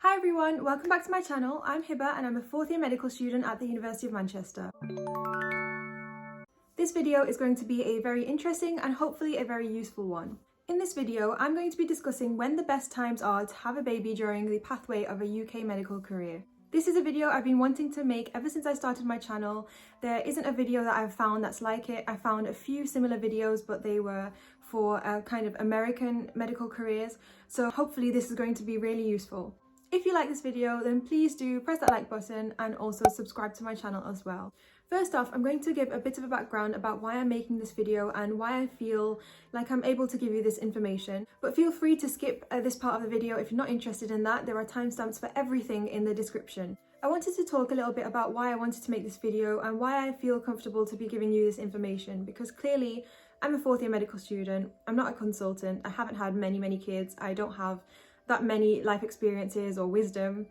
Hi everyone, welcome back to my channel. I'm Hiba and I'm a fourth year medical student at the University of Manchester. This video is going to be a very interesting and hopefully a very useful one. In this video, I'm going to be discussing when the best times are to have a baby during the pathway of a UK medical career. This is a video I've been wanting to make ever since I started my channel. There isn't a video that I've found that's like it. I found a few similar videos, but they were for kind of American medical careers. So hopefully this is going to be really useful. If you like this video, then please do press that like button and also subscribe to my channel as well. First off, I'm going to give a bit of a background about why I'm making this video and why I feel like I'm able to give you this information. But feel free to skip this part of the video if you're not interested in that. There are timestamps for everything in the description. I wanted to talk a little bit about why I wanted to make this video and why I feel comfortable to be giving you this information, because clearly I'm a fourth year medical student. I'm not a consultant. I haven't had many kids. I don't have that many life experiences or wisdom.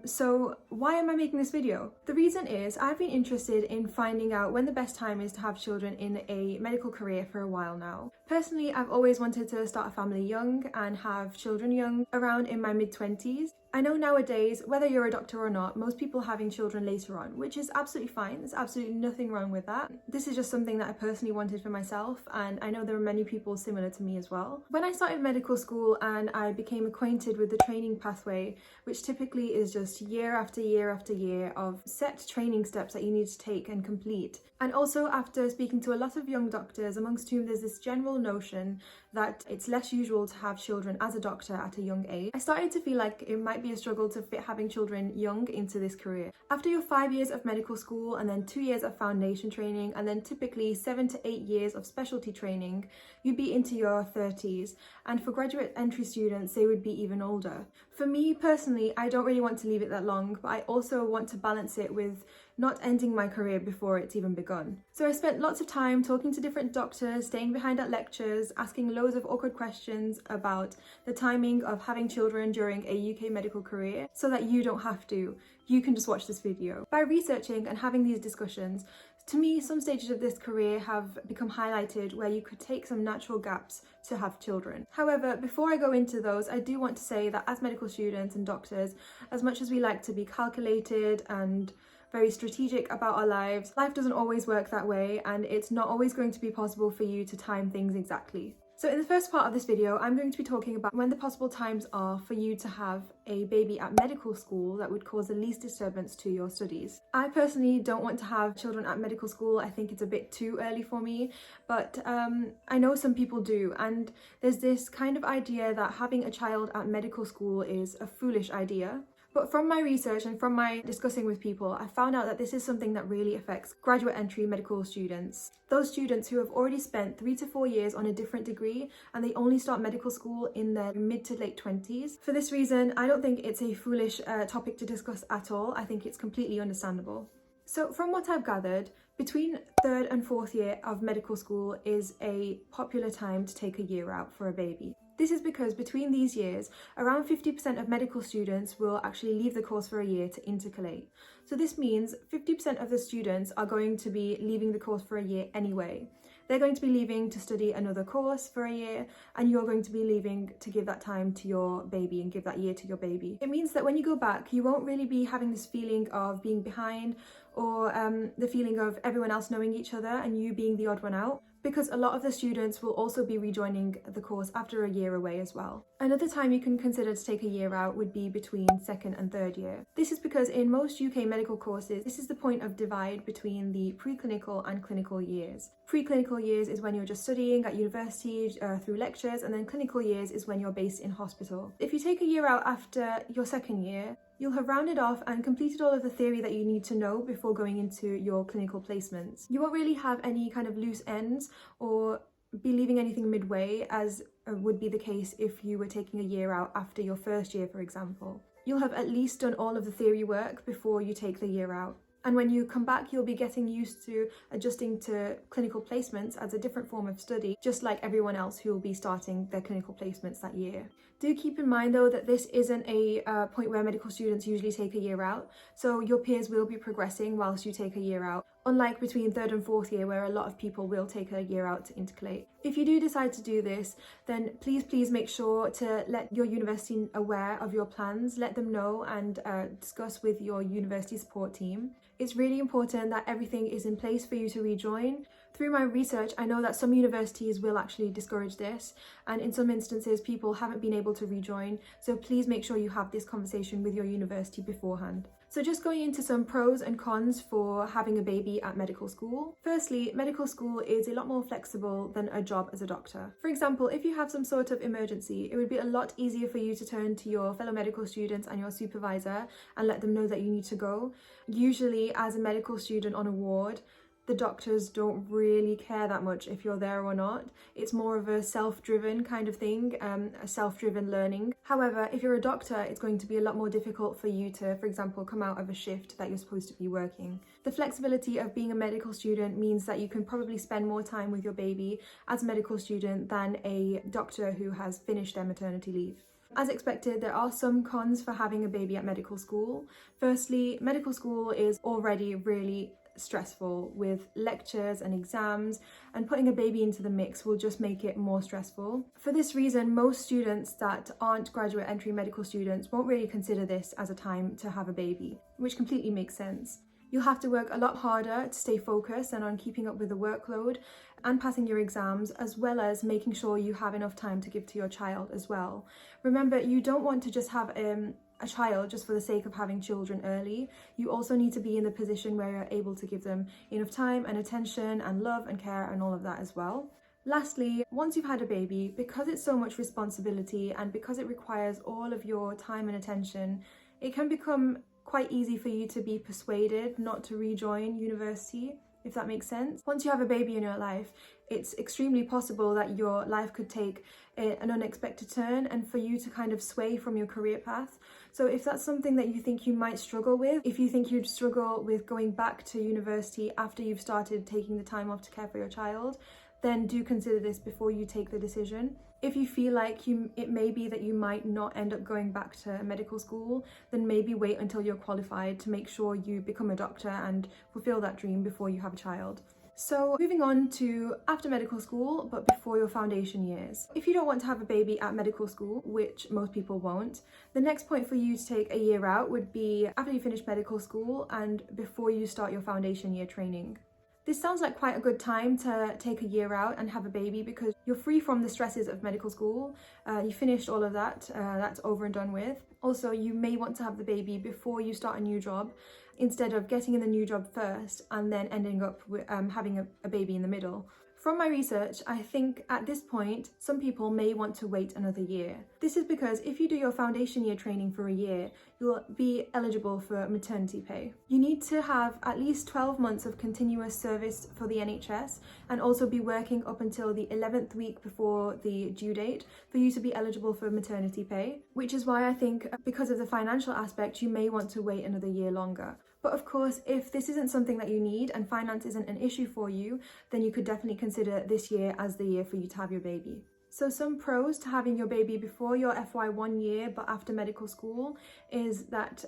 So why am I making this video? The reason is I've been interested in finding out when the best time is to have children in a medical career for a while now. Personally, I've always wanted to start a family young and have children young, around in my mid-20s. I know nowadays, whether you're a doctor or not, most people are having children later on, which is absolutely fine. There's absolutely nothing wrong with that. This is just something that I personally wanted for myself, and I know there are many people similar to me as well. When I started medical school and I became acquainted with the training pathway, which typically is just year after year after year of set training steps that you need to take and complete. And also after speaking to a lot of young doctors, amongst whom there's this general notion that it's less usual to have children as a doctor at a young age, I started to feel like it might be a struggle to fit having children young into this career. After your 5 years of medical school and then 2 years of foundation training and then typically 7 to 8 years of specialty training, you'd be into your 30s, and for graduate entry students they would be even older. For me personally, I don't really want to leave it that long, but I also want to balance it with not ending my career before it's even begun. So I spent lots of time talking to different doctors, staying behind at lectures, asking loads of awkward questions about the timing of having children during a UK medical career, so that you don't have to. You can just watch this video. By researching and having these discussions, to me, some stages of this career have become highlighted where you could take some natural gaps to have children. However, before I go into those, I do want to say that as medical students and doctors, as much as we like to be calculated and very strategic about our lives, life doesn't always work that way, and it's not always going to be possible for you to time things exactly. So in the first part of this video, I'm going to be talking about when the possible times are for you to have a baby at medical school that would cause the least disturbance to your studies. I personally don't want to have children at medical school. I think it's a bit too early for me, but I know some people do, and there's this kind of idea that having a child at medical school is a foolish idea. But from my research and from my discussing with people, I found out that this is something that really affects graduate entry medical students. Those students who have already spent 3 to 4 years on a different degree and they only start medical school in their mid to late 20s. For this reason, I don't think it's a foolish topic to discuss at all. I think it's completely understandable. So from what I've gathered, between 3rd and 4th year of medical school is a popular time to take a year out for a baby. This is because between these years, around 50% of medical students will actually leave the course for a year to intercalate. So this means 50% of the students are going to be leaving the course for a year anyway. They're going to be leaving to study another course for a year, and you're going to be leaving to give that time to your baby and give that year to your baby. It means that when you go back, you won't really be having this feeling of being behind or the feeling of everyone else knowing each other and you being the odd one out, because a lot of the students will also be rejoining the course after a year away as well. Another time you can consider to take a year out would be between 2nd and 3rd year. This is because in most UK medical courses, this is the point of divide between the preclinical and clinical years. Preclinical years is when you're just studying at university through lectures, and then clinical years is when you're based in hospital. If you take a year out after your 2nd year, you'll have rounded off and completed all of the theory that you need to know before going into your clinical placements. You won't really have any kind of loose ends or be leaving anything midway, as would be the case if you were taking a year out after your 1st year, for example. You'll have at least done all of the theory work before you take the year out. And when you come back, you'll be getting used to adjusting to clinical placements as a different form of study, just like everyone else who will be starting their clinical placements that year. Do keep in mind though that this isn't a point where medical students usually take a year out, so your peers will be progressing whilst you take a year out. unlike between 3rd and 4th year where a lot of people will take a year out to intercalate. If you do decide to do this, then please make sure to let your university aware of your plans, let them know and discuss with your university support team. It's really important that everything is in place for you to rejoin. Through my research, I know that some universities will actually discourage this, and in some instances people haven't been able to rejoin, so please make sure you have this conversation with your university beforehand. So just going into some pros and cons for having a baby at medical school. Firstly, medical school is a lot more flexible than a job as a doctor. For example, if you have some sort of emergency, it would be a lot easier for you to turn to your fellow medical students and your supervisor and let them know that you need to go. Usually, as a medical student on a ward, the doctors don't really care that much if you're there or not. It's more of a self-driven kind of thing, a self-driven learning. However, if you're a doctor, it's going to be a lot more difficult for you to, for example, come out of a shift that you're supposed to be working. The flexibility of being a medical student means that you can probably spend more time with your baby as a medical student than a doctor who has finished their maternity leave. As expected, there are some cons for having a baby at medical school. Firstly, medical school is already really stressful with lectures and exams, and putting a baby into the mix will just make it more stressful. For this reason, most students that aren't graduate entry medical students won't really consider this as a time to have a baby, which completely makes sense. You'll have to work a lot harder to stay focused and on keeping up with the workload and passing your exams, as well as making sure you have enough time to give to your child as well. Remember, you don't want to just have a child just for the sake of having children early. You also need to be in the position where you're able to give them enough time and attention and love and care and all of that as well. Lastly, once you've had a baby, because it's so much responsibility and because it requires all of your time and attention, it can become quite easy for you to be persuaded not to rejoin university, if that makes sense. Once you have a baby in your life, it's extremely possible that your life could take an unexpected turn and for you to kind of sway from your career path. So if that's something that you think you might struggle with, if you think you'd struggle with going back to university after you've started taking the time off to care for your child, then do consider this before you take the decision. If you feel like it may be that you might not end up going back to medical school, then maybe wait until you're qualified to make sure you become a doctor and fulfill that dream before you have a child. So moving on to after medical school, but before your foundation years. If you don't want to have a baby at medical school, which most people won't, the next point for you to take a year out would be after you finish medical school and before you start your foundation year training. This sounds like quite a good time to take a year out and have a baby because you're free from the stresses of medical school. You finished all of that, that's over and done with. Also, you may want to have the baby before you start a new job instead of getting in the new job first and then ending up with, having a baby in the middle. From my research, I think at this point, some people may want to wait another year. This is because if you do your foundation year training for a year, you'll be eligible for maternity pay. You need to have at least 12 months of continuous service for the NHS and also be working up until the 11th week before the due date for you to be eligible for maternity pay, which is why I think because of the financial aspect, you may want to wait another year longer. But of course, if this isn't something that you need and finance isn't an issue for you, then you could definitely consider this year as the year for you to have your baby. So some pros to having your baby before your FY1 year but after medical school is that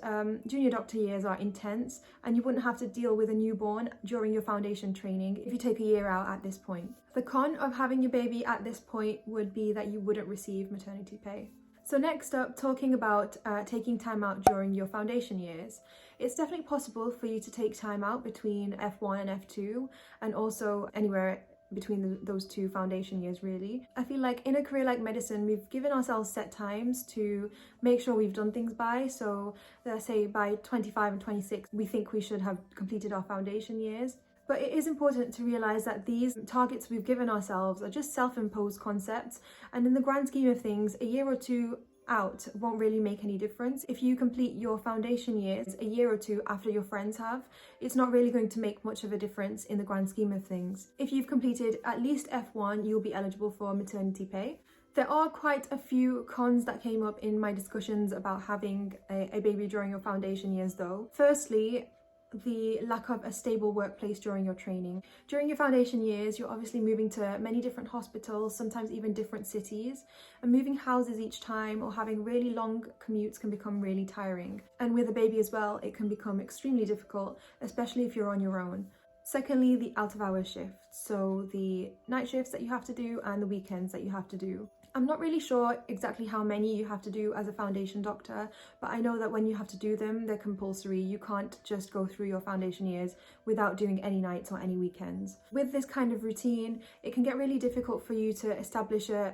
junior doctor years are intense and you wouldn't have to deal with a newborn during your foundation training if you take a year out at this point. The con of having your baby at this point would be that you wouldn't receive maternity pay. So next up, talking about taking time out during your foundation years. It's definitely possible for you to take time out between F1 and F2 and also anywhere between those two foundation years really. I feel like in a career like medicine, we've given ourselves set times to make sure we've done things by. So let's say by 25 and 26, we think we should have completed our foundation years. But it is important to realise that these targets we've given ourselves are just self-imposed concepts, and in the grand scheme of things, a year or two out won't really make any difference. If you complete your foundation years a year or two after your friends have, it's not really going to make much of a difference in the grand scheme of things. If you've completed at least F1, you'll be eligible for maternity pay. There are quite a few cons that came up in my discussions about having a baby during your foundation years though. Firstly, the lack of a stable workplace during your training. During your foundation years, you're obviously moving to many different hospitals, sometimes even different cities, and moving houses each time or having really long commutes can become really tiring. And with a baby as well, it can become extremely difficult, especially if you're on your own. Secondly, the out of hours shifts, so the night shifts that you have to do and the weekends that you have to do. I'm not really sure exactly how many you have to do as a foundation doctor, but I know that when you have to do them, they're compulsory. You can't just go through your foundation years without doing any nights or any weekends. With this kind of routine, it can get really difficult for you to establish a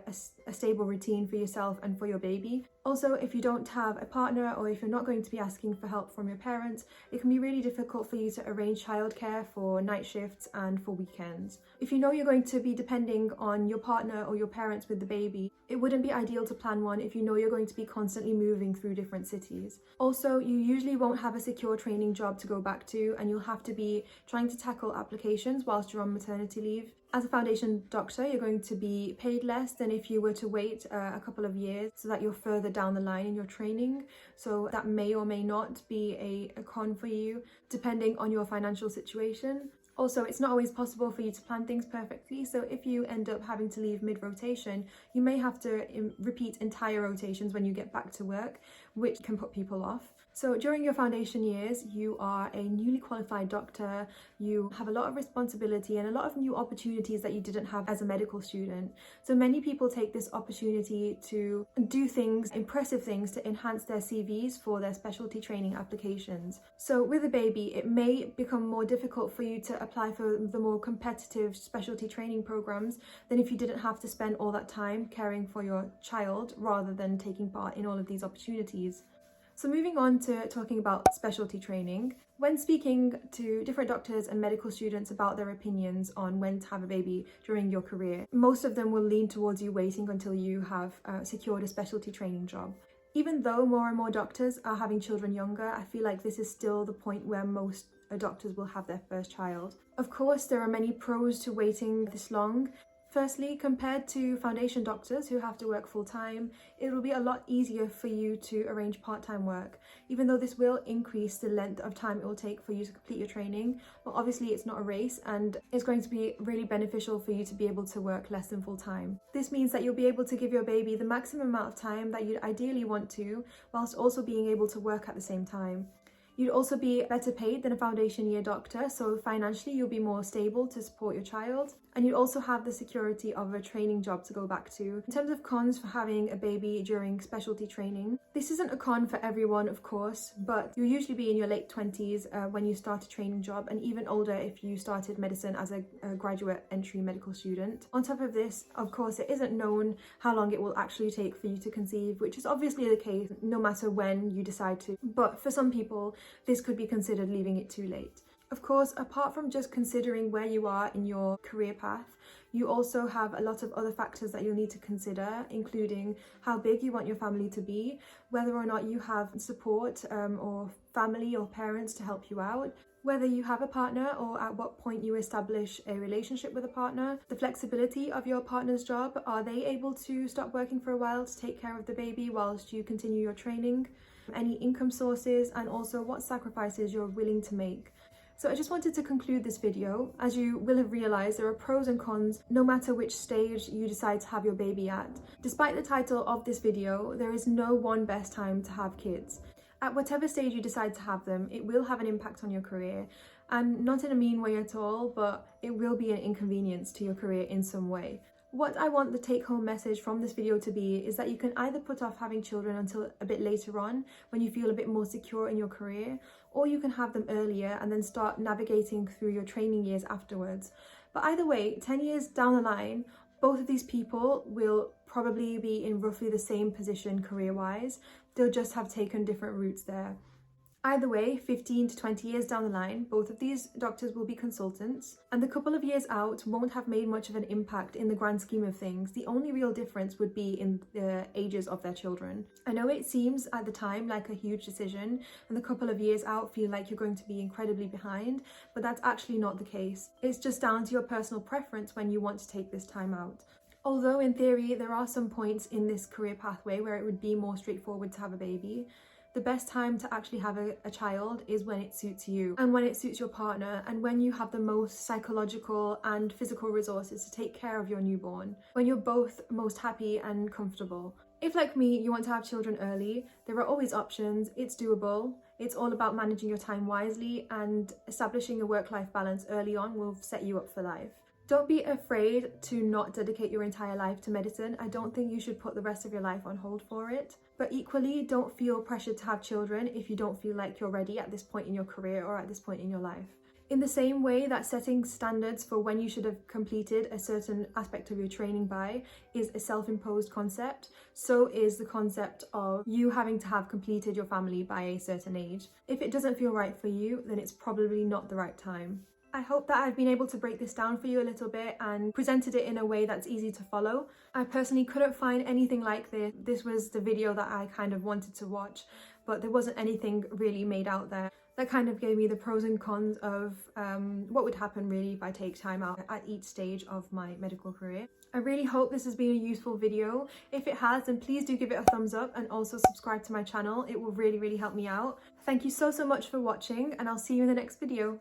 stable routine for yourself and for your baby. Also, if you don't have a partner or if you're not going to be asking for help from your parents, it can be really difficult for you to arrange childcare for night shifts and for weekends. If you know you're going to be depending on your partner or your parents with the baby, it wouldn't be ideal to plan one if you know you're going to be constantly moving through different cities. Also, you usually won't have a secure training job to go back to, and you'll have to be trying to tackle applications whilst you're on maternity leave. As a foundation doctor, you're going to be paid less than if you were to wait a couple of years so that you're further down the line in your training. So that may or may not be a con for you, depending on your financial situation. Also, it's not always possible for you to plan things perfectly, so if you end up having to leave mid-rotation, you may have to repeat entire rotations when you get back to work, which can put people off. So during your foundation years, you are a newly qualified doctor, you have a lot of responsibility and a lot of new opportunities that you didn't have as a medical student. So many people take this opportunity to do things, impressive things, to enhance their CVs for their specialty training applications. So with a baby, it may become more difficult for you to apply for the more competitive specialty training programs than if you didn't have to spend all that time caring for your child rather than taking part in all of these opportunities. So moving on to talking about specialty training, when speaking to different doctors and medical students about their opinions on when to have a baby during your career, most of them will lean towards you waiting until you have secured a specialty training job. Even though more and more doctors are having children younger, I feel like this is still the point where most doctors will have their first child. Of course, there are many pros to waiting this long. Firstly, compared to foundation doctors who have to work full-time, it will be a lot easier for you to arrange part-time work, even though this will increase the length of time it will take for you to complete your training. But obviously it's not a race, and it's going to be really beneficial for you to be able to work less than full-time. This means that you'll be able to give your baby the maximum amount of time that you'd ideally want to, whilst also being able to work at the same time. You'd also be better paid than a foundation year doctor, so financially you'll be more stable to support your child, and you'd also have the security of a training job to go back to. In terms of cons for having a baby during specialty training, this isn't a con for everyone, of course, but you'll usually be in your late 20s when you start a training job, and even older if you started medicine as a graduate entry medical student. On top of this, of course, it isn't known how long it will actually take for you to conceive, which is obviously the case no matter when you decide to, but for some people, this could be considered leaving it too late. Of course, apart from just considering where you are in your career path, you also have a lot of other factors that you'll need to consider, including how big you want your family to be, whether or not you have support or family or parents to help you out, whether you have a partner or at what point you establish a relationship with a partner, the flexibility of your partner's job, are they able to stop working for a while to take care of the baby whilst you continue your training, any income sources, and also what sacrifices you're willing to make. So I just wanted to conclude this video. As you will have realised, there are pros and cons no matter which stage you decide to have your baby at. Despite the title of this video, there is no one best time to have kids. At whatever stage you decide to have them, it will have an impact on your career, and not in a mean way at all, but it will be an inconvenience to your career in some way. What I want the take-home message from this video to be is that you can either put off having children until a bit later on when you feel a bit more secure in your career, or you can have them earlier and then start navigating through your training years afterwards. But either way, 10 years down the line, both of these people will probably be in roughly the same position career-wise. They'll just have taken different routes there. Either way, 15 to 20 years down the line, both of these doctors will be consultants, and the couple of years out won't have made much of an impact in the grand scheme of things. The only real difference would be in the ages of their children. I know it seems at the time like a huge decision, and the couple of years out feel like you're going to be incredibly behind, but that's actually not the case. It's just down to your personal preference when you want to take this time out. Although in theory, there are some points in this career pathway where it would be more straightforward to have a baby, the best time to actually have a child is when it suits you and when it suits your partner, and when you have the most psychological and physical resources to take care of your newborn, when you're both most happy and comfortable. If, like me, you want to have children early, there are always options. It's doable. It's all about managing your time wisely, and establishing a work-life balance early on will set you up for life. Don't be afraid to not dedicate your entire life to medicine. I don't think you should put the rest of your life on hold for it. But equally, don't feel pressured to have children if you don't feel like you're ready at this point in your career or at this point in your life. In the same way that setting standards for when you should have completed a certain aspect of your training by is a self-imposed concept, so is the concept of you having to have completed your family by a certain age. If it doesn't feel right for you, then it's probably not the right time. I hope that I've been able to break this down for you a little bit and presented it in a way that's easy to follow. I personally couldn't find anything like this. This was the video that I kind of wanted to watch, but there wasn't anything really made out there. That kind of gave me the pros and cons of what would happen really if I take time out at each stage of my medical career. I really hope this has been a useful video. If it has, then please do give it a thumbs up and also subscribe to my channel. It will really help me out. Thank you so much for watching, and I'll see you in the next video.